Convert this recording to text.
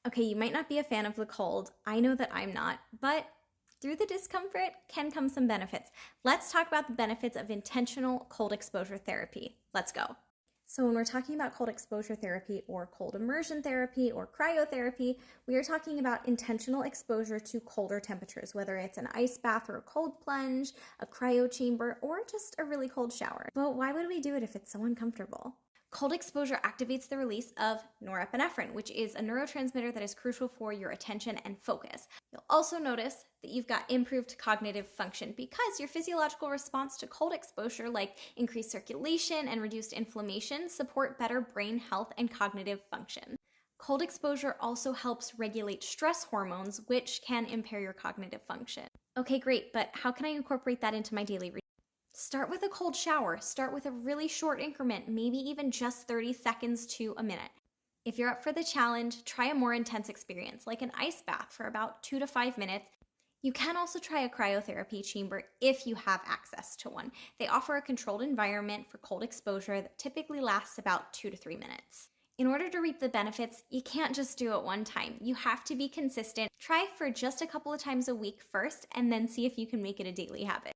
Okay, you might not be a fan of the cold. I know that I'm not, but through the discomfort can come some benefits. Let's talk about the benefits of intentional cold exposure therapy. Let's go. So, when we're talking about cold exposure therapy or cold immersion therapy or cryotherapy, we are talking about intentional exposure to colder temperatures, whether it's an ice bath or a cold plunge, a cryo chamber, or just a really cold shower. But why would we do it if it's so uncomfortable? Cold exposure activates the release of norepinephrine, which is a neurotransmitter that is crucial for your attention and focus. You'll also notice that you've got improved cognitive function because your physiological response to cold exposure, like increased circulation and reduced inflammation, support better brain health and cognitive function. Cold exposure also helps regulate stress hormones, which can impair your cognitive function. Okay, great, but how can I incorporate that into my daily routine? Start with a cold shower. Start with a really short increment, maybe even just 30 seconds to a minute. If you're up for the challenge, try a more intense experience, like an ice bath for about 2 to 5 minutes. You can also try a cryotherapy chamber if you have access to one. They offer a controlled environment for cold exposure that typically lasts about 2 to 3 minutes. In order to reap the benefits, you can't just do it one time. You have to be consistent. Try for just a couple of times a week first, and then see if you can make it a daily habit.